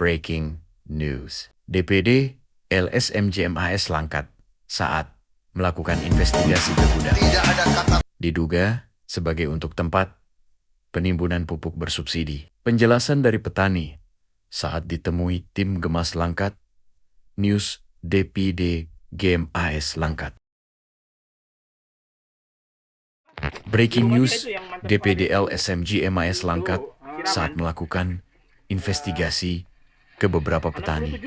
Breaking news. DPD LSMJMAS Langkat saat melakukan investigasi ke gudang. Diduga sebagai untuk tempat penimbunan pupuk bersubsidi. Penjelasan dari petani saat ditemui tim Gemas Langkat, News DPD GMAS Langkat. Breaking news, DPD LSMJMAS Langkat saat melakukan investigasi ke beberapa petani.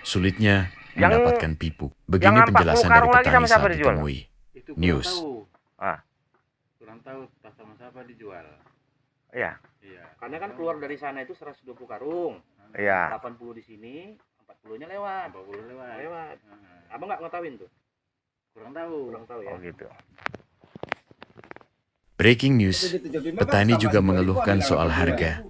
Sulitnya mendapatkan pipuk. Begini penjelasan dari petani saat ditemui. News. Kurang tahu sama siapa dijual. Iya. Karena kan keluar dari sana itu 120 karung. Iya. 80 di sini, 40-nya lewat. 40 lewat. Abang nggak ngetahuin tuh? Kurang tahu ya. Oh gitu. Breaking news, petani juga mengeluhkan soal harga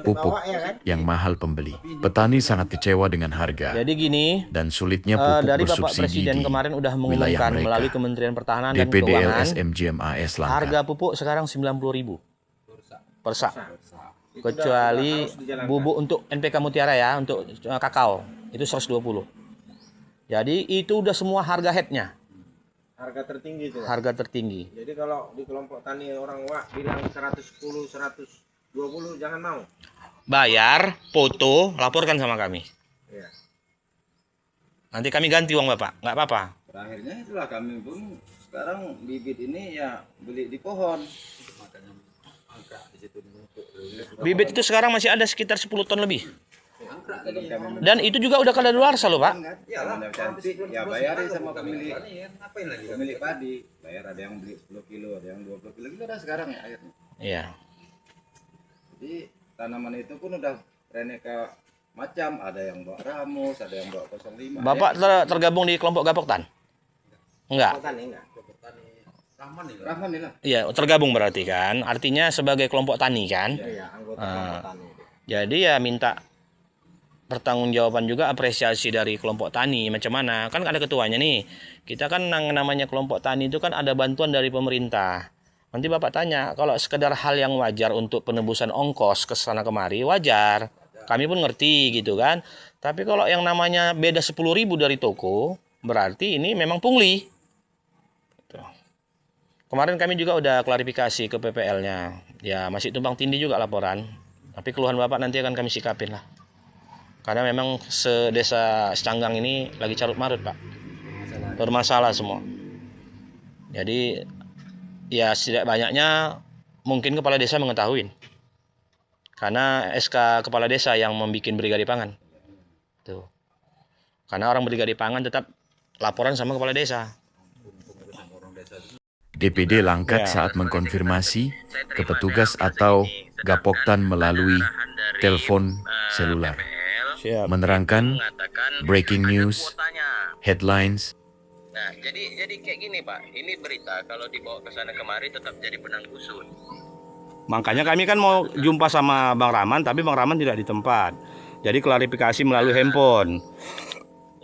pupuk yang mahal pembeli. Petani sangat kecewa dengan harga. Jadi gini, dan sulitnya pupuk dari Bapak bersubsidi Presiden kemarin udah mengumumkan melalui Kementerian Pertahanan dan DPD Keuangan, LSMJMAS Langkat. harga pupuk sekarang 90.000 per sak. Kecuali bubuk untuk NPK Mutiara ya, untuk kakao itu 120. Jadi itu udah semua harga headnya. Harga tertinggi itu. Harga tertinggi. Jadi kalau di kelompok tani orang Wak bilang 110, 120 jangan mau. Bayar, foto, laporkan sama kami. Iya. Nanti kami ganti uang Bapak, nggak apa-apa. Terakhirnya itulah kami pun sekarang bibit ini ya beli di pohon. Bibit itu sekarang masih ada sekitar 10 ton lebih. Dan itu juga udah kadaluarsa loh Pak. Kalau udah cantik ya bayarin sama pemilik padi. Bayar, ada yang beli 10 kilo, ada yang 20 kilo. Itu udah sekarang ya akhirnya. Iya. Jadi tanaman itu pun udah beraneka macam. Ada yang bawa ramus, ada yang bawa 05. Bapak tergabung di kelompok Gapoktan? Enggak. Rahman nih lah. Iya, tergabung berarti kan. Artinya sebagai kelompok tani kan. Iya, anggota kelompok tani. Jadi ya minta pertanggungjawaban juga, apresiasi dari kelompok tani. Macam mana? Kan ada ketuanya nih. Kita kan namanya kelompok tani itu kan ada bantuan dari pemerintah. Nanti Bapak tanya, kalau sekedar hal yang wajar untuk penebusan ongkos ke sana kemari, wajar. Kami pun ngerti gitu kan. Tapi kalau yang namanya beda 10.000 dari toko, berarti ini memang pungli. Tuh. Kemarin kami juga udah klarifikasi ke PPL-nya. Ya masih tumpang tindih juga laporan. Tapi keluhan Bapak nanti akan kami sikapin lah. Karena memang desa Secanggang ini lagi carut marut Pak. Bermasalah semua. Jadi ya setidak banyaknya mungkin kepala desa mengetahui. Karena SK kepala desa yang membuat brigade pangan. Tuh. Karena orang brigade pangan tetap laporan sama kepala desa. DPD Langkat saat mengkonfirmasi ke petugas atau Gapoktan melalui telepon selular. Siap. Menerangkan breaking news, headlines. Nah, jadi kayak gini Pak, ini berita kalau dibawa ke sana kemari tetap jadi benang kusut. Makanya kami kan mau jumpa sama Bang Rahman, tapi Bang Rahman tidak di tempat. Jadi klarifikasi melalui handphone.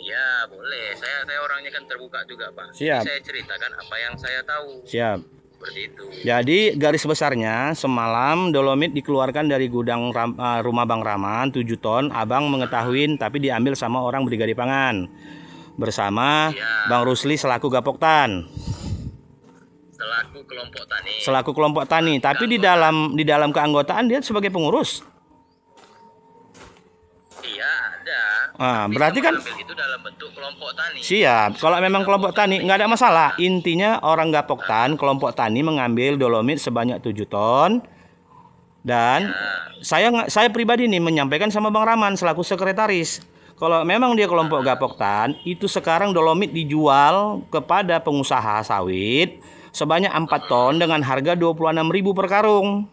Ya boleh, saya orangnya kan terbuka juga Pak. Siap. Jadi saya ceritakan apa yang saya tahu. Siap. Seperti itu. Jadi garis besarnya semalam dolomit dikeluarkan dari gudang rumah Bang Rahman 7 ton. Abang mengetahui tapi diambil sama orang brigade pangan. Bersama Bang Rusli selaku Gapoktan. Selaku kelompok tani. Selaku kelompok tani, tapi di dalam keanggotaan dia sebagai pengurus. Iya, ada. Nah, berarti kan itu dalam bentuk kelompok tani. siap. Kalau memang kelompok tani nggak ada masalah. Intinya orang Gapoktan, kelompok tani mengambil dolomit sebanyak 7 ton. Dan saya pribadi nih menyampaikan sama Bang Rahman selaku sekretaris. Kalau memang dia kelompok Gapoktan, itu sekarang dolomit dijual kepada pengusaha sawit sebanyak 4 ton dengan harga 26.000 per karung.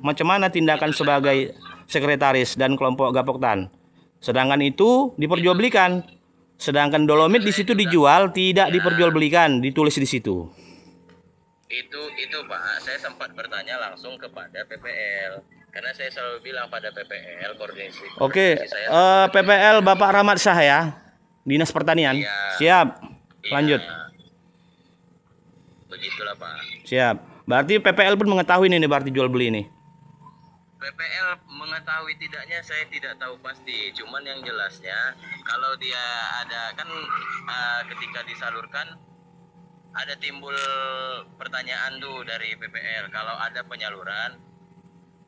Macam mana tindakan sebagai sekretaris dan kelompok Gapoktan? Sedangkan itu diperjualbelikan. Sedangkan dolomit di situ dijual, tidak diperjualbelikan, ditulis di situ. Itu Pak, saya sempat bertanya langsung kepada PPL. Karena saya selalu bilang pada PPL koordinasi. Oke, PPL Bapak Rahmat Syah ya, Dinas Pertanian. Iya. Siap. Lanjut. Begitulah Pak. Siap. Berarti PPL pun mengetahui ini berarti jual beli ini. PPL mengetahui tidaknya saya tidak tahu pasti. Cuman yang jelasnya kalau dia ada kan ketika disalurkan ada timbul pertanyaan tuh dari PPL. Kalau ada penyaluran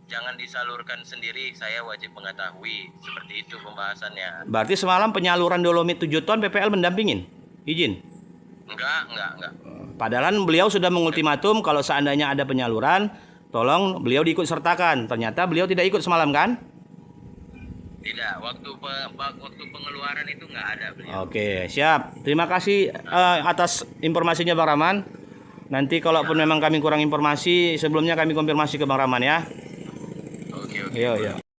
jangan disalurkan sendiri, saya wajib mengetahui. Seperti itu pembahasannya. Berarti semalam penyaluran dolomit 7 ton PPL mendampingin? Izin? Enggak. Padahal beliau sudah mengultimatum kalau seandainya ada penyaluran, tolong beliau diikut sertakan. Ternyata beliau tidak ikut semalam kan? Tidak, waktu pengeluaran itu nggak ada beliau. Oke, siap. Terima kasih atas informasinya Bang Rahman. Nanti kalaupun memang kami kurang informasi, sebelumnya kami konfirmasi ke Bang Rahman ya. Oke. Yo.